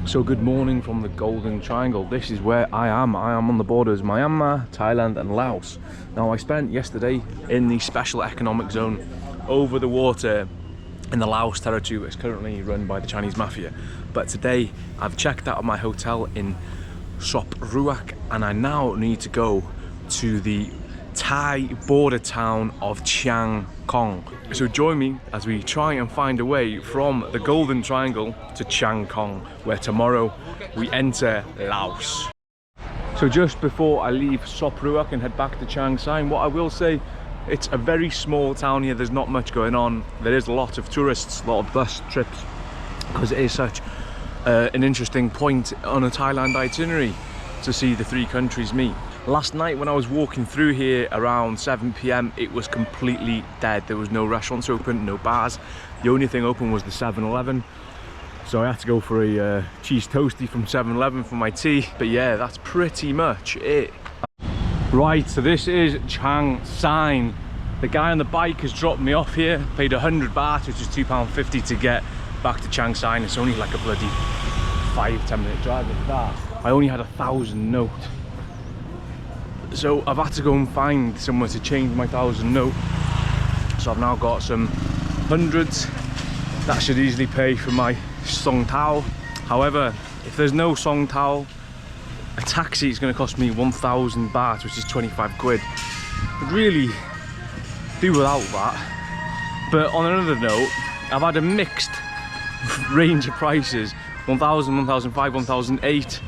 So good morning from the Golden Triangle. This is where I am. I am on the borders Myanmar, Thailand and Laos. Now I spent yesterday in the special economic zone over the water in the Laos territory, which is currently run by the Chinese mafia. But today I've checked out of my hotel in Sop Ruak and I now need to go to the Thai border town of Chiang. So join me as we try and find a way from the Golden Triangle to Chiang, where tomorrow we enter Laos. So just before I leave Sop Ruak and head back to Chiang Saen, what I will say, it's a very small town here. There's not much going on. There is a lot of tourists, a lot of bus trips, because it is such an interesting point on a Thailand itinerary to see the three countries meet. Last night when I was walking through here around 7 p.m, it was completely dead. There was no restaurants open, no bars. The only thing open was the 7-Eleven. So I had to go for a cheese toastie from 7-Eleven for my tea. But yeah, that's pretty much it. Right, so this is Chiang Saen. The guy on the bike has dropped me off here. Paid 100 baht, which is £2.50 to get back to Chiang Saen. It's only like a bloody 5-10 minute drive at that. I only had 1,000 note. So I've had to go and find somewhere to change my 1,000 note. So I've now got some hundreds. That should easily pay for my song tao. However, if there's no song tao, a taxi is going to cost me 1,000 baht, which is 25 quid. I'd really do without that. But on another note, I've had a mixed range of prices. 1,000, 1,005, 1,008.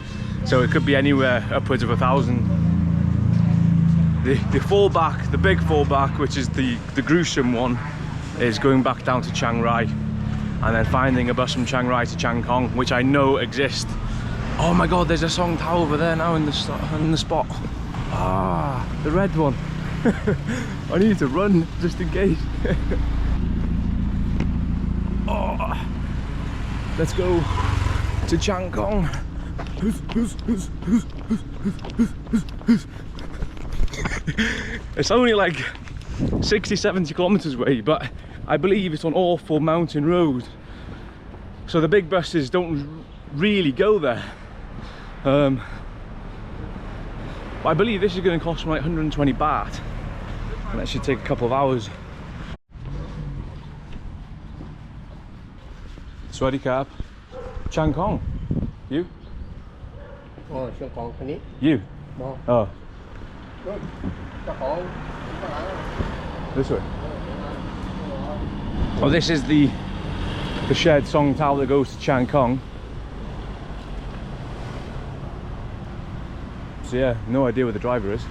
So it could be anywhere upwards of 1,000. The fallback, the big fallback, which is the gruesome one, is going back down to Chiang Rai and then finding a bus from Chiang Rai to Chiang Khong, which I know exists. Oh my god, there's a song tao over there now in the spot. Ah, the red one. I need to run just in case. Oh, let's go to Chiang Khong. It's only like 60-70 kilometers away, but I believe it's on awful mountain road, so the big buses don't really go there. I believe this is going to cost me like 120 baht, and that should take a couple of hours. Swaddy Cap. Chiang Khong. You? Oh, Chiang Khong. You? No. Oh. This way. Oh, this is the shared song tao that goes to Chiang Khong. So yeah, no idea where the driver is.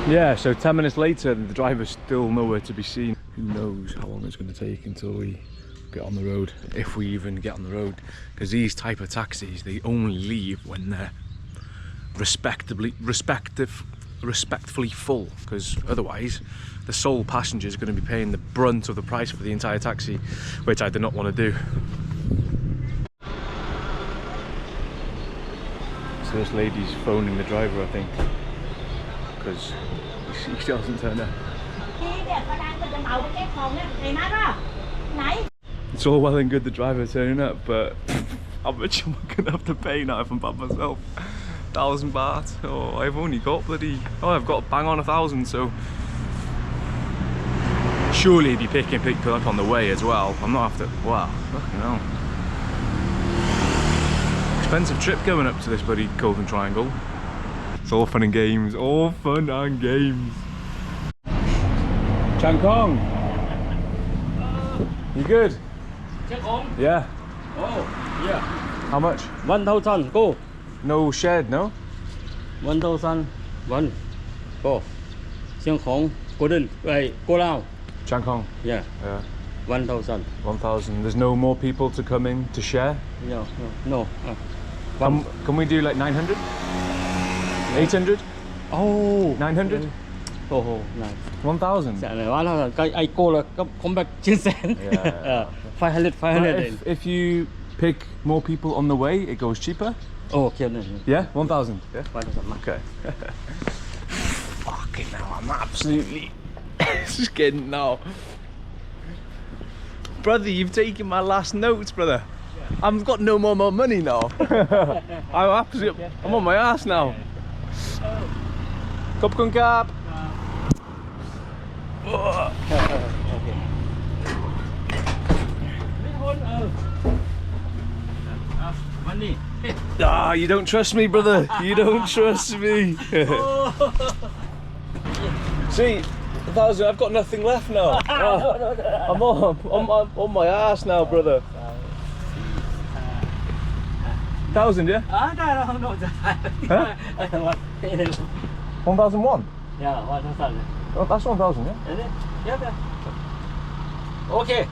Yeah, so 10 minutes later, the driver's still nowhere to be seen. Who knows how long it's going to take until we get on the road, if we even get on the road, because these type of taxis, they only leave when they're respectfully full, because otherwise the sole passenger is going to be paying the brunt of the price for the entire taxi, which I do not want to do. So this lady's phoning the driver, I think, because he doesn't turn up. It's all well and good the driver turning up, but how much am I going to have to pay now if I'm by myself? 1,000 baht. Oh, I've only got I've got bang on 1,000, so surely he'd be picking people up on the way as well. I'm not after. Wow, fucking hell. Expensive trip going up to this bloody Golden Triangle. It's all fun and games, all fun and games. Chiang Khong. You good? Chiang Khong? Yeah. Oh, yeah. How much? 1,000, go. No shed, no? 1,001, go. Chiang Khong, Golden, go Lao. Chiang Khong? Yeah. Yeah. 1,000. 1,000. There's no more people to come in to share? No. Can we do like 900? 800? Oh. 900? Oh, nice. 1,000? I go come back Chian Saen. Yeah. 500. If you pick more people on the way, it goes cheaper? Oh, okay. Yeah, 1,000. Yeah. 1,000. Okay. Fucking hell, I'm absolutely scared now. Brother, you've taken my last notes, brother. I've got no more money now. I'm on my ass now. Kop kun kap. Money. Ah, you don't trust me, brother. You don't trust me. See, I've got nothing left now. I'm on my ass now, brother. 1,000, yeah? No. Huh? 1,001? Yeah, 1,000. Oh, that's 1,000, yeah? Is it? Yeah. Okay.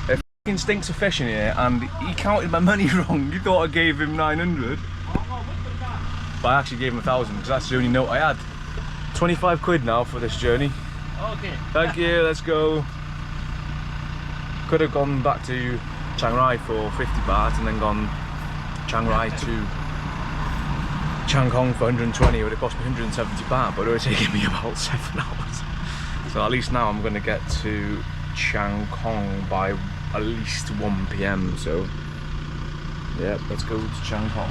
It fucking stinks of fish in here, and he counted my money wrong. He thought I gave him 900, but I actually gave him 1,000 because that's the only note I had. 25 quid now for this journey. Okay. Thank you, let's go. Could have gone back to Chiang Rai for 50 baht and then gone Chiang Rai to Chiang Khong for 120. It would have cost me 170 baht, but it would have taken me about 7 hours. So at least now I'm going to get to Chiang Khong by at least 1 PM. So yeah, let's go to Chiang Khong.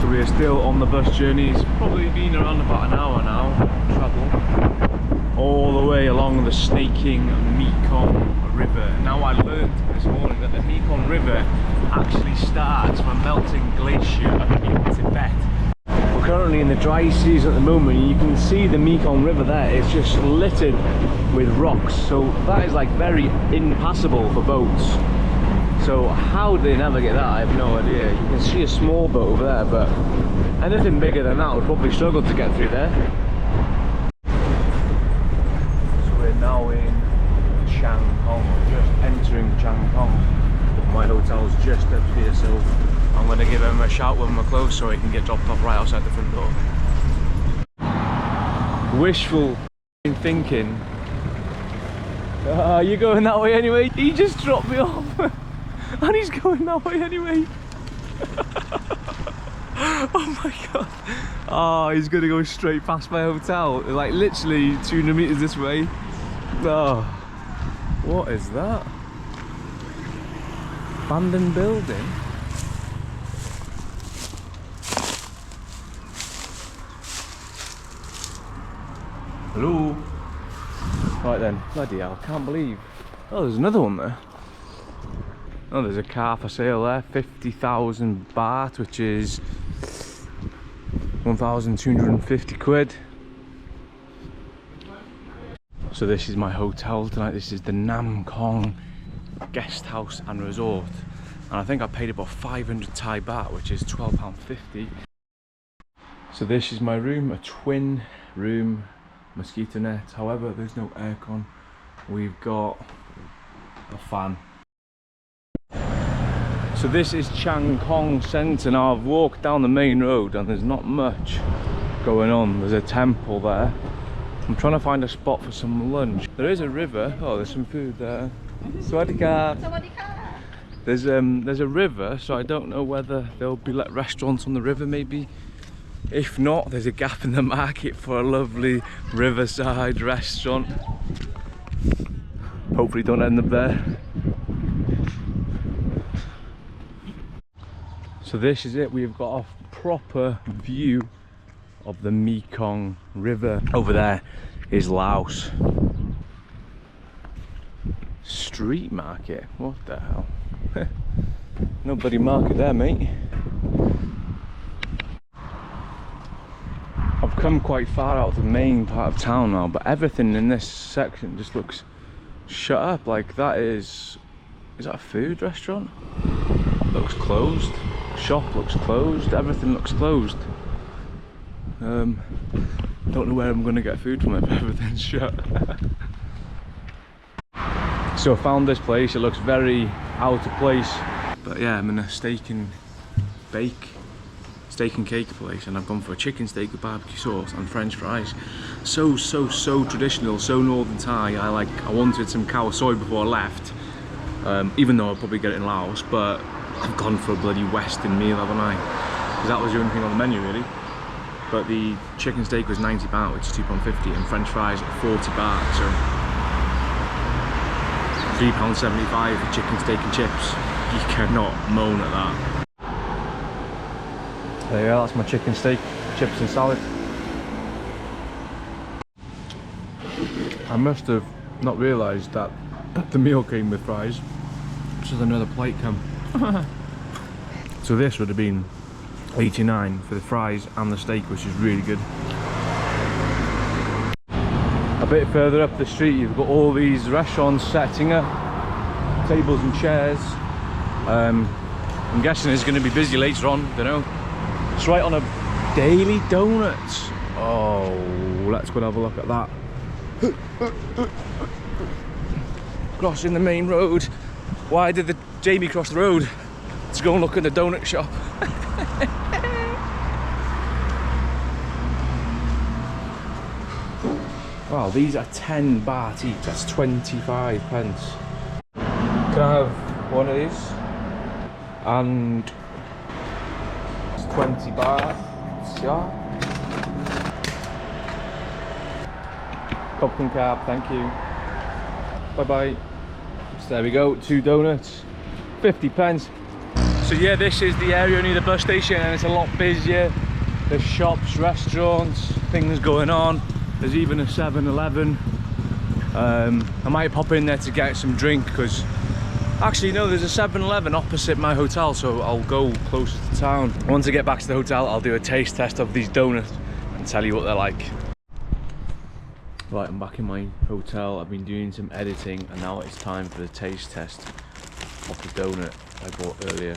So we are still on the bus journey. It's probably been around about an hour now travel, all the way along the snaking Mekong River. Now I learned this morning that the Mekong River actually starts from a melting glacier up in Tibet. We're currently in the dry season at the moment. You can see the Mekong River there. It's just littered with rocks, so that is like very impassable for boats. So how do they navigate that? I have no idea. You can see a small boat over there, but anything bigger than that would probably struggle to get through there. So we're now in Chiang Khong, just entering Chiang Khong. My hotel's just up here, so I'm going to give him a shout when we're close so he can get dropped off right outside the front door. Wishful thinking. You're going that way anyway? He just dropped me off. And he's going that way anyway. Oh my god. Oh, he's gonna go straight past my hotel. Like literally 200 meters this way. Oh, what is that? Abandoned building? Hello? Right then, bloody hell, can't believe. Oh, there's another one there. Oh, there's a car for sale there, 50,000 baht, which is 1,250 quid. So this is my hotel tonight. This is the Nam Khong Guest House and Resort. And I think I paid about 500 Thai baht, which is £12.50. So this is my room, a twin room, mosquito net. However, there's no aircon. We've got a fan. So this is Chiang Khong Centre. Now I've walked down the main road and there's not much going on. There's a temple there. I'm trying to find a spot for some lunch. There is a river. Oh, there's some food there. Sawadee-ka. There's a river, so I don't know whether there'll be like restaurants on the river maybe. If not, there's a gap in the market for a lovely riverside restaurant. Hopefully don't end up there. So this is it, we've got a proper view of the Mekong River. Over there is Laos. Street market, what the hell? No bloody market there, mate. I've come quite far out of the main part of town now, but everything in this section just looks shut up. Like that is that a food restaurant? Looks closed. Shop looks closed, everything looks closed. Don't know where I'm going to get food from if everything's shut. So I found this place, it looks very out of place. But yeah, I'm in a steak and cake place, and I've gone for a chicken steak with barbecue sauce and french fries. So traditional, so northern Thai. I wanted some khao soy before I left, even though I'll probably get it in Laos, but I've gone for a bloody Western meal, haven't I? Because that was the only thing on the menu really. But the chicken steak was £90, which is £2.50, and French fries at 40 baht, so £3.75 for chicken steak and chips. You cannot moan at that. There you go, that's my chicken steak, chips and salad. I must have not realised that the meal came with fries, so another plate come. So this would have been 89 for the fries and the steak, which is really good. A bit further up the street you've got all these restaurants setting up, tables and chairs. I'm guessing it's going to be busy later on, don't know. It's right on a Daily Donuts. Oh, let's go and have a look at that. Crossing the main road. Why did the Jamie cross the road? Let's go and look at the donut shop. Wow, these are 10 baht each, that's 25 pence. Can I have one of these? And it's 20 baht. Yeah. Popcorn cab, thank you. Bye bye. So there we go, 2 donuts, 50 pence. So yeah, this is the area near the bus station, and it's a lot busier. There's shops, restaurants, things going on. There's even a 7-Eleven. I might pop in there to get some drink, because actually no, there's a 7-Eleven opposite my hotel, so I'll go closer to town. Once I get back to the hotel, I'll do a taste test of these donuts and tell you what they're like. Right, I'm back in my hotel. I've been doing some editing, and now it's time for the taste test of the donut I bought earlier.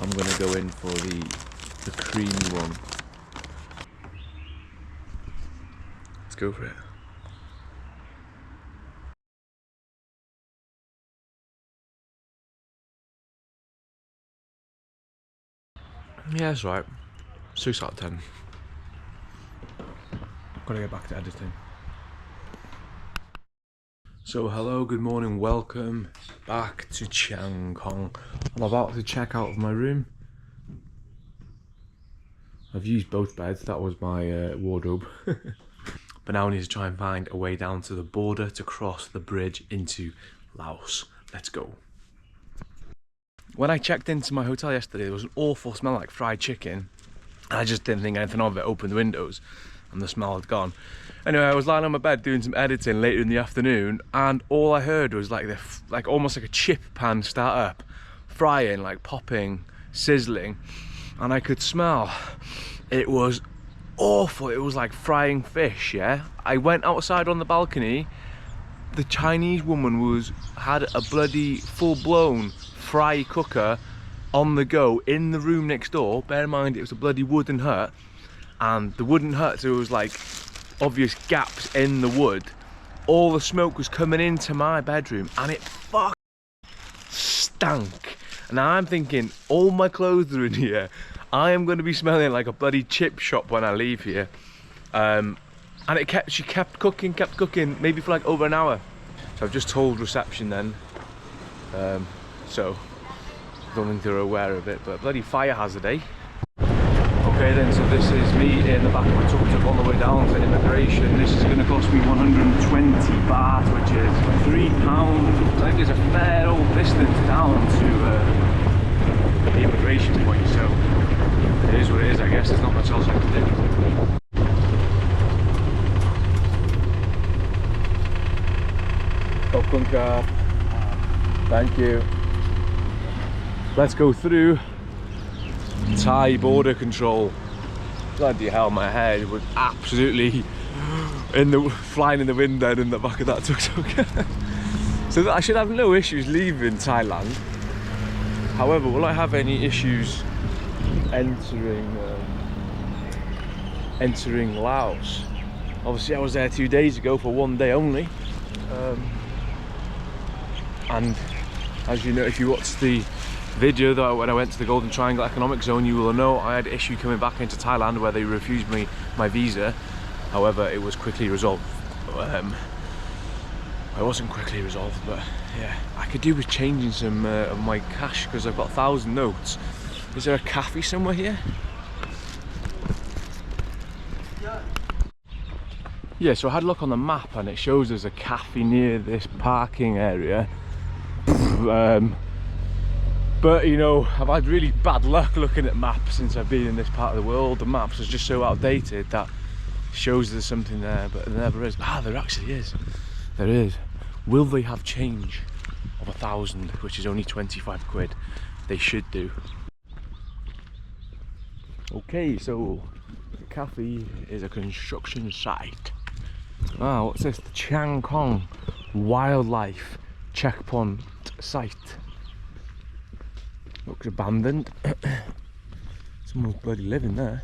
I'm gonna go in for the creamy one. Let's go for it. Yeah, that's right. 6 out of 10. Gotta get back to editing. So hello, good morning, welcome back to Chiang, Khong. I'm about to check out of my room. I've used both beds, that was my wardrobe. But now I need to try and find a way down to the border to cross the bridge into Laos. Let's go. When I checked into my hotel yesterday, there was an awful smell like fried chicken. I just didn't think anything of it, opened the windows, and the smell had gone. Anyway, I was lying on my bed doing some editing later in the afternoon, and all I heard was like almost like a chip pan start up, frying, like popping, sizzling, and I could smell. It was awful. It was like frying fish. Yeah, I went outside on the balcony. The Chinese woman had a bloody full-blown fry cooker on the go in the room next door. Bear in mind, it was a bloody wooden hut. And the wooden hut, so it was like obvious gaps in the wood. All the smoke was coming into my bedroom, and it fucking stank. And I'm thinking, all my clothes are in here. I am going to be smelling like a bloody chip shop when I leave here. And she kept cooking, maybe for like over an hour. So I've just told reception then. So I don't think they're aware of it, but bloody fire hazard, eh? Okay then, so this is me in the back of my tuk-tuk on the way down to immigration. This is going to cost me 120 baht, which is £3. I think it's a fair old distance down to the immigration point, so it is what it is, I guess. There's not much else I can do. Popcorn car. Thank you. Let's go through Thai border control. Bloody hell, my head was absolutely flying in the wind then in the back of that tuk-tuk. So I should have no issues leaving Thailand. However, will I have any issues entering Laos? Obviously I was there 2 days ago for 1 day only. And as you know, if you watched the video that when I went to the Golden Triangle Economic Zone, you will know I had an issue coming back into Thailand where they refused me my visa. However, it was quickly resolved. it wasn't quickly resolved, but yeah, I could do with changing some of my cash because I've got 1,000 notes. Is there a cafe somewhere here? Yeah, so I had a look on the map and it shows there's a cafe near this parking area. But you know, I've had really bad luck looking at maps since I've been in this part of the world. The maps are just so outdated that it shows there's something there, but there never is. Ah, there actually is. There is. Will they have change of 1,000, which is only 25 quid? They should do. Okay, so the cafe is a construction site. Ah, what's this? The Chiang Wildlife Checkpoint Site. Looks abandoned. Someone's bloody living there.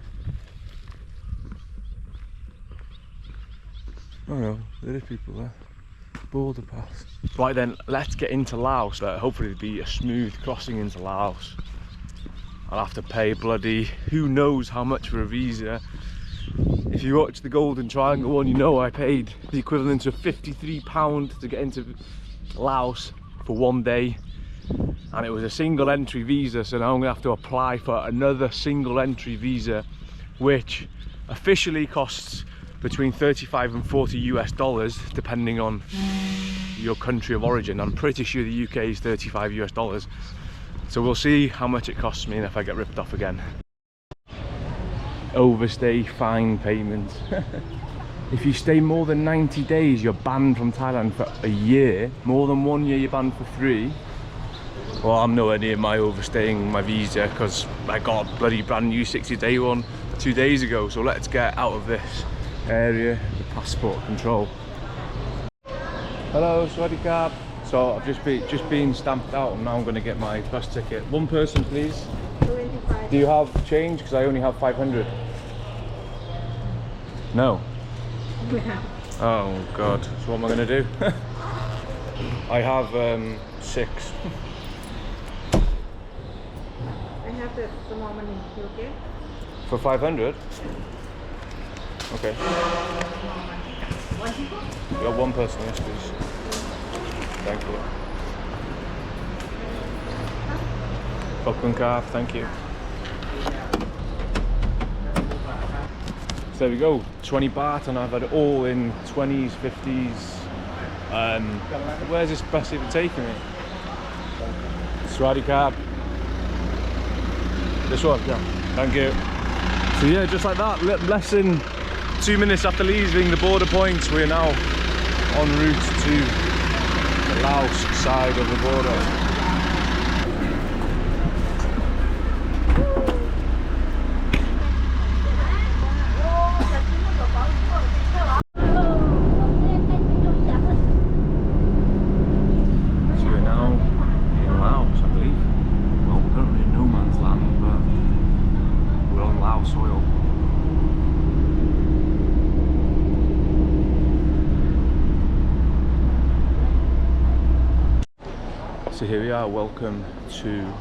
Oh no, there is people there. Border pass. Right then, let's get into Laos. Hopefully it'll be a smooth crossing into Laos. I'll have to pay bloody who knows how much for a visa. If you watch the Golden Triangle one, you know I paid the equivalent of £53 to get into Laos for 1 day. And it was a single entry visa, so now I'm gonna have to apply for another single entry visa, which officially costs between 35 and 40 US dollars, depending on your country of origin. I'm pretty sure the UK is 35 US dollars. So we'll see how much it costs me and if I get ripped off again. Overstay fine payment. If you stay more than 90 days, you're banned from Thailand for a year. More than 1 year, you're banned for 3. Well, I'm nowhere near my overstaying my visa because I got a bloody brand new 60-day one 2 days ago. So let's get out of this area, the passport control. Hello, Sawadee Krap. So I've just been stamped out and now I'm going to get my bus ticket. One person, please. 25. Do you have change? Because I only have 500. No. Oh God. So what am I going to do? I have 6. I have the small money, you okay? For 500? Okay. One people? You got one person, yes please. Thank you. Popcorn calf, thank you. So there we go, 20 baht, and I've had it all in 20s, 50s. Where's this bus even taking me? Sawadee Krap. This one? Yeah. Thank you. So yeah, just like that, less than 2 minutes after leaving the border points, we're now en route to the Laos side of the border. So here we are, welcome to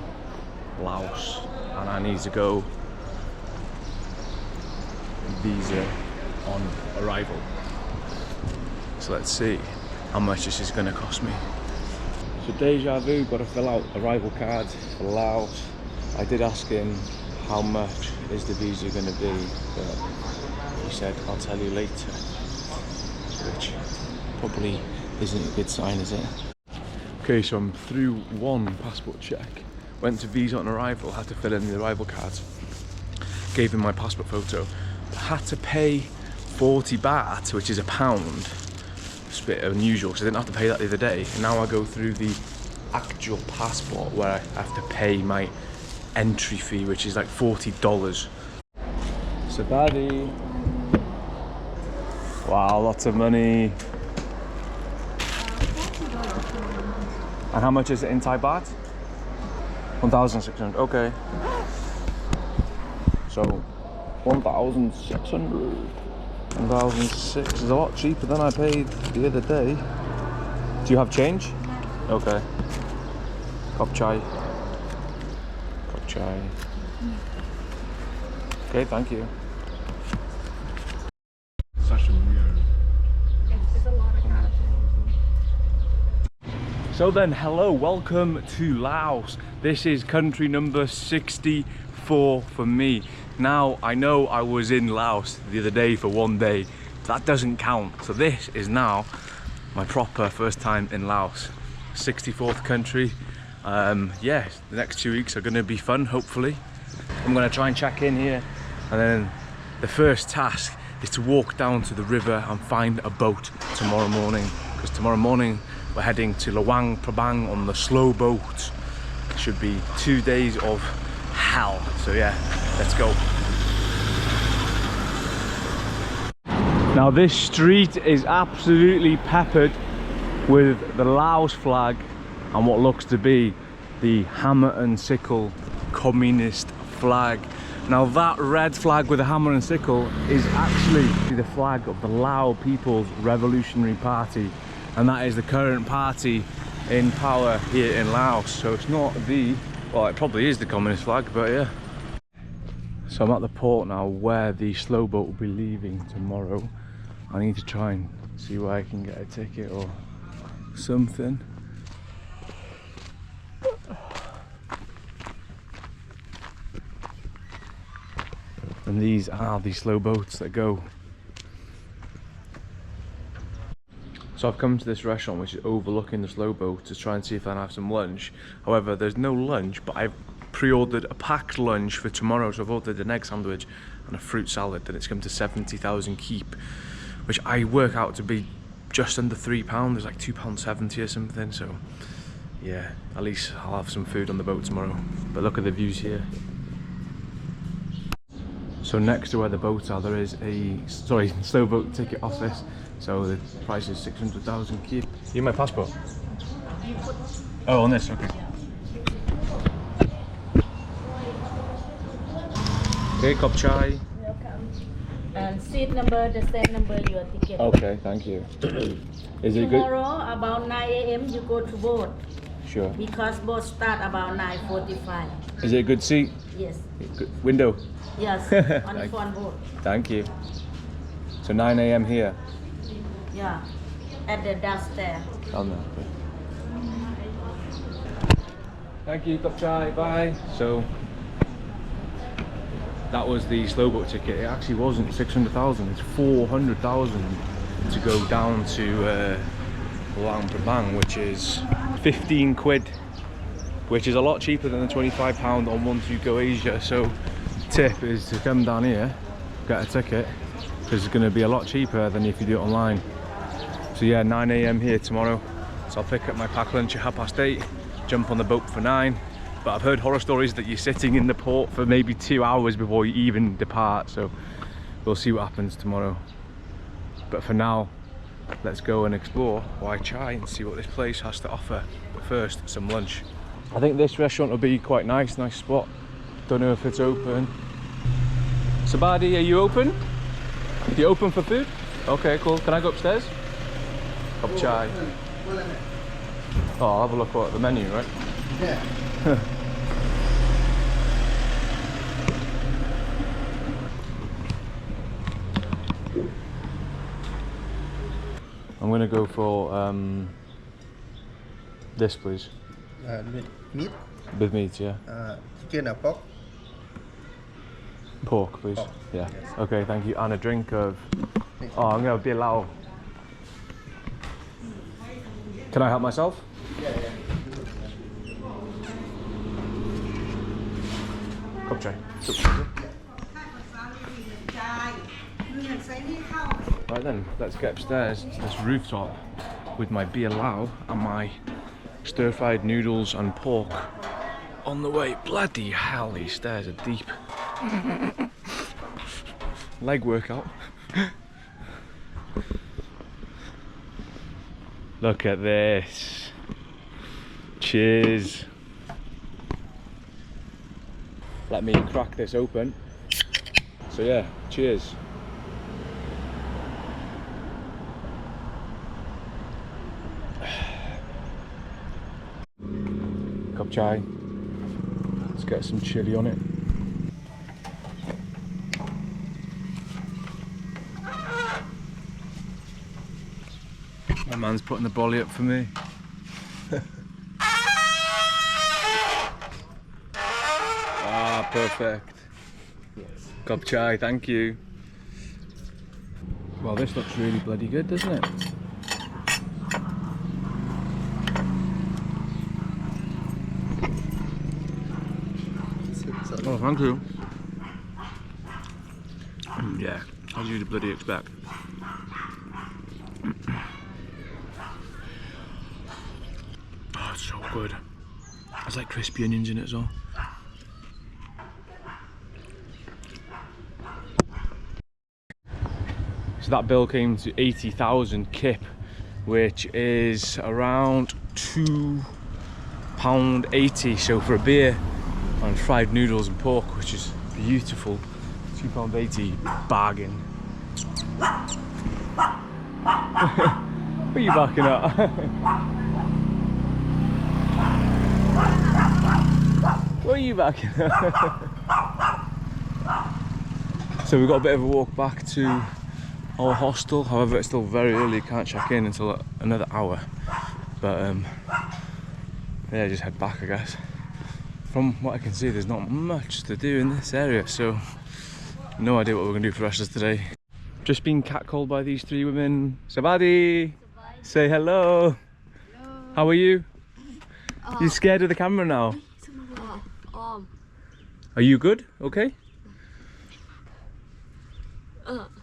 Laos, and I need to go visa on arrival. So let's see how much this is going to cost me. So deja vu, got to fill out arrival cards for Laos. I did ask him how much is the visa going to be, but he said I'll tell you later, which probably isn't a good sign, is it? Okay, so I'm through one passport check. Went to visa on arrival, had to fill in the arrival cards. Gave him my passport photo. Had to pay 40 baht, which is £1. It's a bit unusual because I didn't have to pay that the other day. And now I go through the actual passport where I have to pay my entry fee, which is like $40. Sabadi. Wow, lots of money. And how much is it in Thai baht? 1,600, okay. So, 1,600. 1,600 is a lot cheaper than I paid the other day. Do you have change? Okay. Kop chai. Kop chai. Okay, thank you. It's a lot of cash. So then, hello, welcome to Laos. This is country number 64 for me. Now, I know I was in Laos the other day for 1 day. That doesn't count. So this is now my proper first time in Laos. 64th country. Yeah, the next 2 weeks are gonna be fun, hopefully. I'm gonna try and check in here. And then the first task is to walk down to the river and find a boat tomorrow morning. Because tomorrow morning, we're heading to Luang Prabang on the slow boat. It should be 2 days of hell. So yeah, let's go. Now this street is absolutely peppered with the Laos flag and what looks to be the hammer and sickle communist flag. Now that red flag with the hammer and sickle is actually the flag of the Lao People's Revolutionary Party. And that is the current party in power here in Laos. So it's not the, well, it probably is the communist flag, but yeah. So I'm at the port now where the slow boat will be leaving tomorrow. I need to try and see where I can get a ticket or something. And these are the slow boats that go. So I've come to this restaurant which is overlooking the slow boat to try and see if I can have some lunch. However, there's no lunch, but I've pre-ordered a packed lunch for tomorrow. So I've ordered an egg sandwich and a fruit salad, and it's come to 70,000 keep, which I work out to be just under £3. It's like £2.70 or something. So yeah, at least I'll have some food on the boat tomorrow. But look at the views here. So next to where the boats are, there is a slow boat ticket office. So the price is 600,000 keep. You my passport? Oh, on this, okay. Okay, cup chai. Welcome. And seat number, the same number, your ticket. Okay, thank you. Is it good? Tomorrow about 9 a.m. you go to boat. Sure. Because boat start about 9:45. Is it a good seat? Yes. Good window? Yes, on the front boat. Thank you. So 9 a.m. here? Yeah, at the downstairs. On there. Thank you, cup chai, bye. So that was the slow boat ticket. It actually wasn't 600,000, it's 400,000 to go down to Luang Prabang, which is 15 quid, which is a lot cheaper than the £25 on Once You Go Asia. So tip is to come down here, get a ticket, because it's going to be a lot cheaper than if you do it online. So yeah, 9 a.m. here tomorrow. So I'll pick up my packed lunch at 8:30, jump on the boat for 9. But I've heard horror stories that you're sitting in the port for maybe 2 hours before you even depart. So we'll see what happens tomorrow. But for now, let's go and explore Huay Xai and see what this place has to offer. But first, some lunch. I think this restaurant will be quite nice spot. Don't know if it's open. Sabadi, are you open? You open for food? Okay, cool. Can I go upstairs? Cup chai. Oh, I'll have a look at the menu, right? Yeah. I'm gonna go for this, please. Meat, With meat, yeah. chicken or pork? Pork, please. Pork. Yeah. Yes. Okay, thank you. And a drink of. Oh, I'm gonna be Lao. Can I help myself? Cup chai. Right then, let's get upstairs to this rooftop with my beer Lao and my stir-fried noodles and pork on the way. Bloody hell, these stairs are deep. Leg workout. Look at this. Cheers. Let me crack this open. So yeah, cheers. Cup chai. Let's get some chili on it. My man's putting the bolly up for me. perfect. Khop chai, thank you. Well, this looks really bloody good, doesn't it? Oh, thank you. Yeah, as you'd bloody expect. Oh, it's so good. There's like crispy onions in it as well. So that bill came to 80,000 kip, which is around £2.80. So for a beer and fried noodles and pork, which is beautiful, £2.80 bargain. What are you backing at? What are you backing at? So we've got a bit of a walk back to our hostel. However, it's still very early, can't check in until another hour. But yeah, just head back, I guess. From what I can see, there's not much to do in this area, so no idea what we're gonna do for the rest of today. Just been catcalled by these three women. Sabadi! Say hello! Hello! How are you? You scared of the camera now? Are you good? Okay?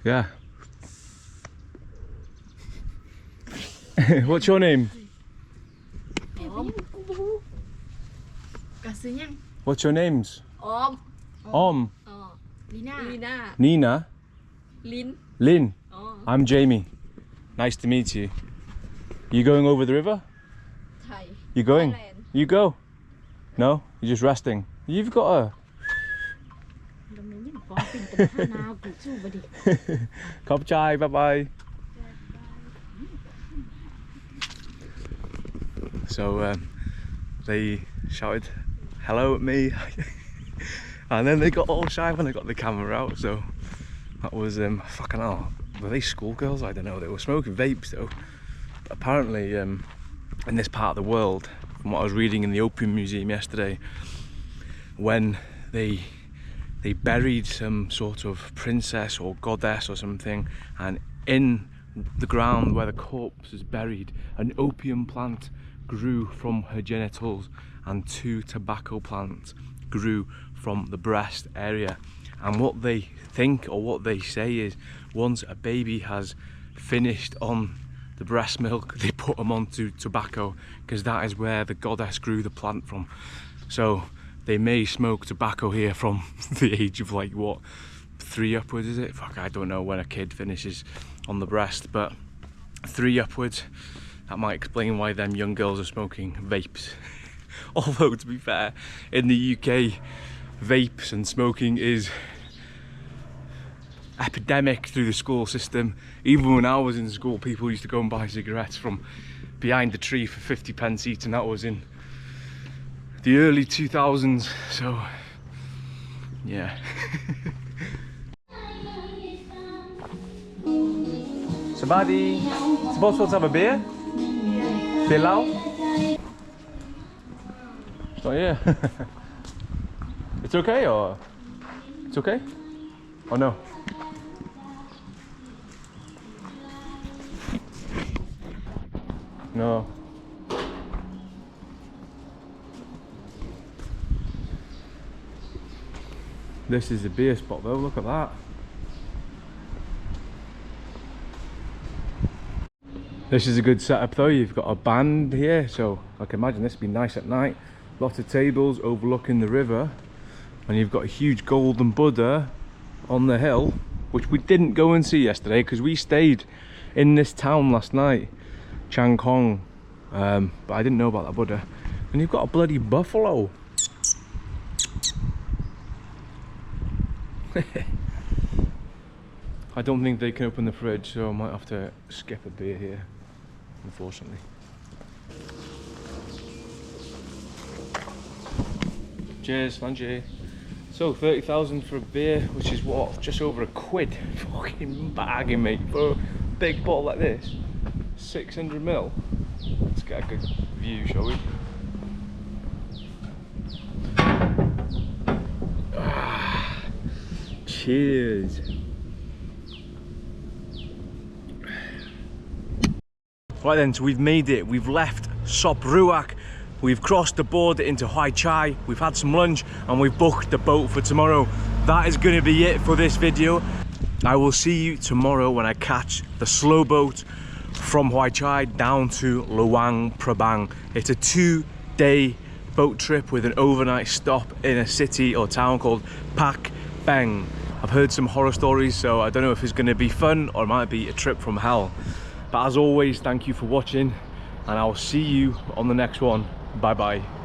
Yeah. What's your name? What's your names? Om. Lina. Nina. Lin. Lin. I'm Jamie. Nice to meet you. You going over the river? Thai. You going? Thailand. You go? No? You're just resting. You've got a... Khop chai, bye bye. So they shouted hello at me and then they got all shy when I got the camera out, so that was fucking hell. Were they schoolgirls? I don't know. They were smoking vapes though. But apparently in this part of the world, from what I was reading in the Opium Museum yesterday, when they buried some sort of princess or goddess or something, and in the ground where the corpse is buried, an opium plant grew from her genitals and 2 tobacco plants grew from the breast area. And what they think, or what they say, is once a baby has finished on the breast milk, they put them onto tobacco, because that is where the goddess grew the plant from. So they may smoke tobacco here from the age of like what, 3 upwards, is it? Fuck, I don't know when a kid finishes on the breast, but 3 upwards. That might explain why them young girls are smoking vapes. Although, to be fair, in the UK, vapes and smoking is epidemic through the school system. Even when I was in school, people used to go and buy cigarettes from behind the tree for 50p each, and that was in the early 2000s, so yeah. Somebody supposed to have a beer? Beer Lao? It's not here. It's okay, or it's okay? Or no? No. This is the beer spot though, look at that. This is a good setup though, you've got a band here, so I can imagine this would be nice at night. Lots of tables overlooking the river, and you've got a huge golden Buddha on the hill, which we didn't go and see yesterday because we stayed in this town last night, Chiang, but I didn't know about that Buddha. And you've got a bloody buffalo. I don't think they can open the fridge, so I might have to skip a beer here, unfortunately. Cheers, Sanjay. So 30,000 for a beer, which is what, just over £1. Fucking bargain, mate, for a big bottle like this. 600ml. Let's get a good view, shall we? Cheers. Right then, so we've made it. We've left Sop Ruak. We've crossed the border into Huay Xai. We've had some lunch and we've booked the boat for tomorrow. That is going to be it for this video. I will see you tomorrow when I catch the slow boat from Huay Xai down to Luang Prabang. It's a 2-day boat trip with an overnight stop in a city or town called Pak Beng. I've heard some horror stories, so I don't know if it's going to be fun or it might be a trip from hell. But as always, thank you for watching and I'll see you on the next one. Bye bye.